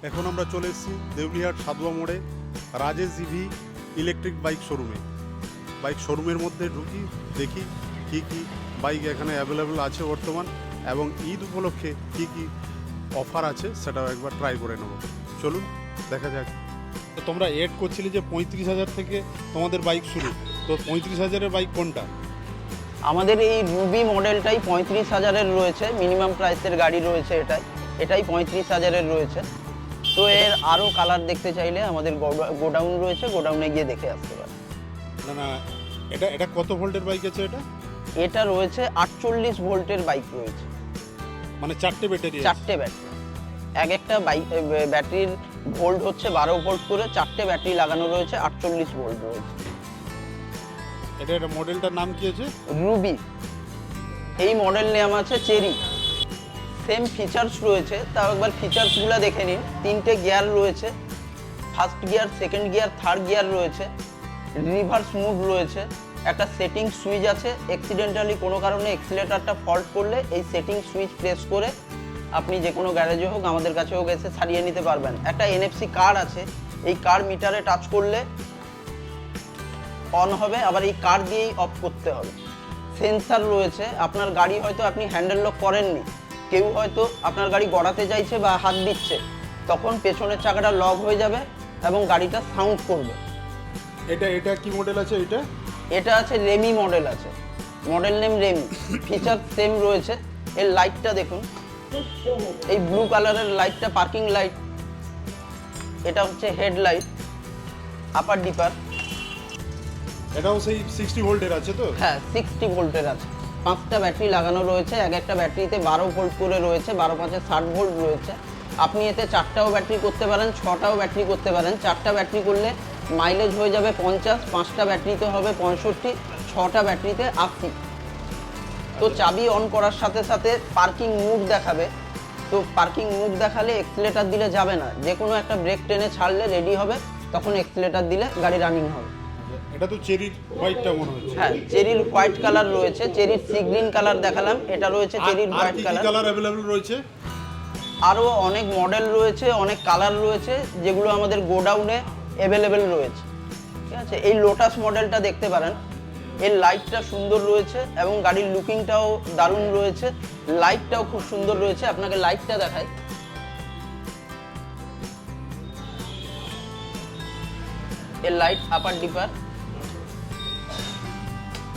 এখন আমরা চলে এসেছি দেউলিহাট সাধুয়া মোড়ে রাজেশ ইভি ইলেকট্রিক বাইক শোরুমে। বাইক শোরুমের মধ্যে ঢুকি, দেখি কি কি বাইক এখানে অ্যাভেলেবেল আছে বর্তমান, এবং ঈদ উপলক্ষে কি কি অফার আছে সেটাও একবার ট্রাই করে নেব। চলুন দেখা যাক। তো তোমরা এড করছিলে যে 35,000 থেকে তোমাদের বাইক শুরু, তো 35,000-এর বাইক কোনটা? আমাদের এই রুবি মডেলটাই 35,000-এর রয়েছে, মিনিমাম প্রাইসের গাড়ি রয়েছে এটাই 35,000-এর রয়েছে। তো এর আরও কালার দেখতে চাইলে আমাদের গোডাউন রয়েছে, গোডাউনে গিয়ে দেখে আসতে পারে। না না, এটা কত ভোল্টের বাইক আছে? এটা রয়েছে 48 ভোল্টের বাইক রয়েছে, মানে 4টে ব্যাটারি। 4টে ব্যাটারি, এক একটা বাইক ব্যাটারির ভোল্ট হচ্ছে 12 ভোল্ট করে, 4টে ব্যাটারি লাগানো রয়েছে, 48 ভোল্ট রয়েছে। এটা মডেলটার নাম কি আছে? রুবি। এই মডেল নেম আছে চেরি। সেম ফিচার্স রয়েছে, তাও একবার ফিচার্সগুলো দেখে নিন। 3টে গিয়ার রয়েছে, first gear, second gear, third gear রয়েছে, রিভার্স মুভ রয়েছে, একটা সেটিং সুইচ আছে। অ্যাক্সিডেন্টালি কোনো কারণে এক্সিলেটারটা ফল্ট করলে এই সেটিং সুইচ প্রেস করে আপনি যে কোনো গ্যারেজে হোক, আমাদের কাছে হোক, এসে সারিয়ে নিতে পারবেন। একটা NFC কার্ড আছে, এই কার্ড মিটারে টাচ করলে অন হবে, আবার এই কার্ড দিয়েই অফ করতে হবে। সেন্সার রয়েছে, আপনার গাড়ি হয়তো আপনি হ্যান্ডেল লক করেননি, কেউ হয়তো আপনার গাড়ি গড়াতে চাইছে বা হাত দিচ্ছে, তখন পেছনের চাকাটা লক হয়ে যাবে এবং গাড়িটা সাউন্ড করবে। এটা কি মডেল আছে? এটা আছে রেমি মডেল আছে, model name Remi. Feature same রয়েছে। এর লাইটটা দেখুন, এই ব্লু কালারের লাইটটা পার্কিং লাইট, এটা হচ্ছে হেডলাইট, আপার ডিপার। এটাও সেই 60 ভোল্টের আছে তো? হ্যাঁ, 60 ভোল্টের আছে। 5টা ব্যাটারি লাগানো রয়েছে, এক একটা ব্যাটারিতে 12 ভোল্ট করে রয়েছে, 12 5 60 ভোল্ট রয়েছে। আপনি এতে 4টাও ব্যাটারি করতে পারেন, 6টাও ব্যাটারি করতে পারেন। 4টা ব্যাটারি করলে মাইলেজ হয়ে যাবে 50, 5টা ব্যাটারিতে হবে 65, 6টা ব্যাটারিতে 80। তো চাবি অন করার সাথে সাথে পার্কিং মুভ দেখাবে। তো পার্কিং মুভ দেখালে এক্সিলেটার দিলে যাবে না, যে কোনো একটা ব্রেক টেনে ছাড়লে রেডি হবে, তখন এক্সিলেটার দিলে গাড়ি রানিং হবে। এটা তো চেরির হোয়াইটটা মনে হচ্ছে। হ্যাঁ, চেরির হোয়াইট কালার রয়েছে, চেরির সি গ্রিন কালার দেখালাম, এটা রয়েছে চেরির হোয়াইট কালার। কালার अवेलेबल রয়েছে? আরও অনেক মডেল রয়েছে, অনেক কালার রয়েছে, যেগুলো আমাদের গোডাউনে অ্যাভেলেবেল রয়েছে। ঠিক আছে, এই লোটাস মডেলটা দেখতে পারেন। এর লাইটটা সুন্দর রয়েছে এবং গাড়ির লুকিংটাও দারুণ রয়েছে, লাইটটাও খুব সুন্দর রয়েছে। আপনাকে লাইটটা দেখাই। এর লাইট আপার ডিপার,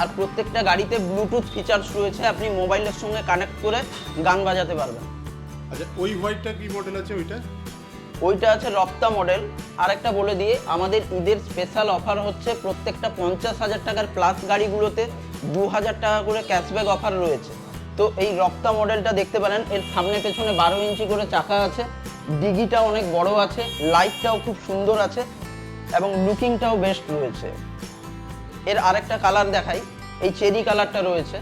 আর প্রত্যেকটা গাড়িতে ব্লুটুথ ফিচার্স রয়েছে, আপনি মোবাইলের সঙ্গে কানেক্ট করে গান বাজাতে পারবেন। আচ্ছা, ওই হোয়াইটটা কি মডেল আছে? ওইটা আছে রপ্তা মডেল। আর একটা বলে দিয়ে, আমাদের ঈদের স্পেশাল অফার হচ্ছে, প্রত্যেকটা 50,000 টাকার প্লাস গাড়িগুলোতে 2,000 টাকা করে ক্যাশব্যাক অফার রয়েছে। তো এই রপ্তা মডেলটা দেখতে পারেন। এর সামনে পেছনে 12 ইঞ্চি করে চাকা আছে, ডিগিটা অনেক বড় আছে, লাইটটাও খুব সুন্দর আছে এবং লুকিংটাও বেস্ট রয়েছে। এর আরেকটা কালার দেখাই, এই চেরি কালারটা রয়েছে।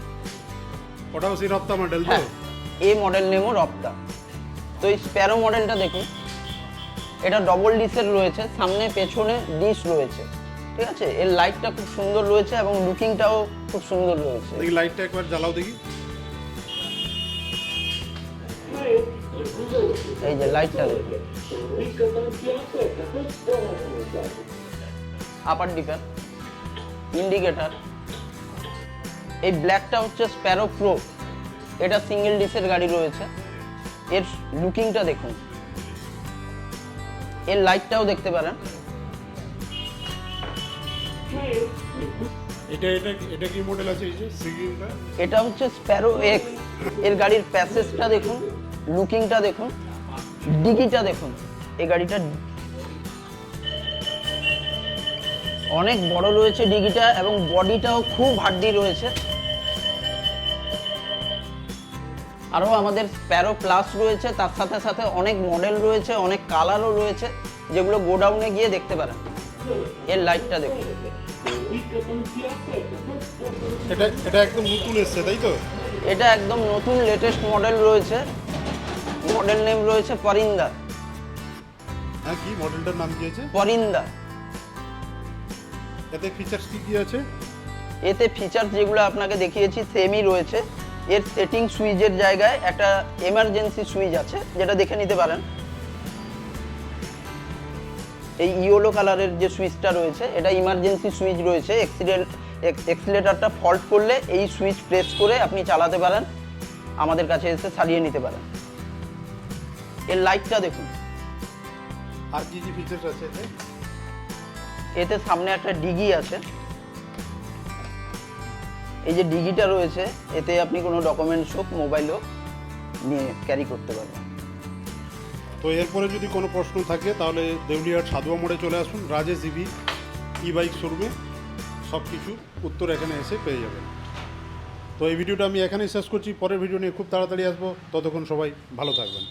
ওটাও সেই রপ্তা মডেল তো? হ্যাঁ, এই মডেল নেমও রপ্তা। তো এই স্প্যারো মডেলটা দেখুন, এটা ডবল ডিসের রয়েছে, সামনে পেছনে ডিশ রয়েছে। ঠিক আছে, এর লাইটটা খুব সুন্দর রয়েছে এবং লুকিংটাও খুব সুন্দর রয়েছে। দেখি লাইটটা একবার জ্বালাও দেখি। এই যে লাইটটা দেখুন, আপার ডিপার, ইন্ডিকেটর। এই ব্ল্যাকটা হচ্ছে স্প্যারো প্রো, এটা সিঙ্গেল ডিসের গাড়ি রয়েছে। এর লুকিংটা দেখুন, এর লাইটটাও দেখতে পারেন। এটা কি মডেল আছে? এই যে সিগিংটা, এটা হচ্ছে স্প্যারো এক্স। এর গাড়ির প্যাসেজটা দেখুন, লুকিংটা দেখুন, ডিগিটা দেখুন। এই গাড়িটা অনেক বড় রয়েছে ডিগিটা, এবং বডিটাও খুব হার্ডি রয়েছে। আরও আমাদের স্প্যারো প্লাস রয়েছে, তার সাথে সাথে অনেক মডেল রয়েছে, অনেক কালারও রয়েছে, যেগুলো গোডাউনে গিয়ে দেখতে পারেন। এর লাইটটা দেখুন, এটা একদম নতুন এসছে তাই তো? এটা একদম নতুন লেটেস্ট মডেল রয়েছে, মডেল নেম রয়েছে পরিন্দা। হ্যাঁ, কি মডেলটার নাম কি আছে? পরিন্দা। এতে ফিচার্স কি আছে? এতে ফিচার্স যেগুলো আপনাকে দেখিয়েছি সেমই রয়েছে। এর সেটিং সুইচের জায়গায় একটা এমার্জেন্সি সুইচ আছে, যেটা দেখে নিতে পারেন। এই ইয়েলো কালারের যে সুইচটা রয়েছে এটা ইমার্জেন্সি সুইচ রয়েছে। এক্সিলেটারটা ফল্ট করলে এই সুইচ প্রেস করে আপনি চালাতে পারেন, আমাদের কাছে এসে সারিয়ে নিতে পারেন। এর লাইটটা দেখুন। আর কি কি ফিচার্স আছে এতে? এতে সামনে একটা ডিগি আছে। এই যে ডিগিটা রয়েছে এতে আপনি কোনো ডকুমেন্টস হোক, মোবাইল হোক নিয়ে ক্যারি করতে পারবেন। তো এরপরে যদি কোনো প্রশ্ন থাকে তাহলে দেউলিয়ার সাধুয়া মোড়ে চলে আসুন, রাজেশ ইভি ই বাইক শোরুমে সব কিছু উত্তর এখানে এসে পেয়ে যাবেন। তো এই ভিডিওটা আমি এখানেই শেষ করছি, পরের ভিডিও নিয়ে খুব তাড়াতাড়ি আসবো, ততক্ষণ সবাই ভালো থাকবেন।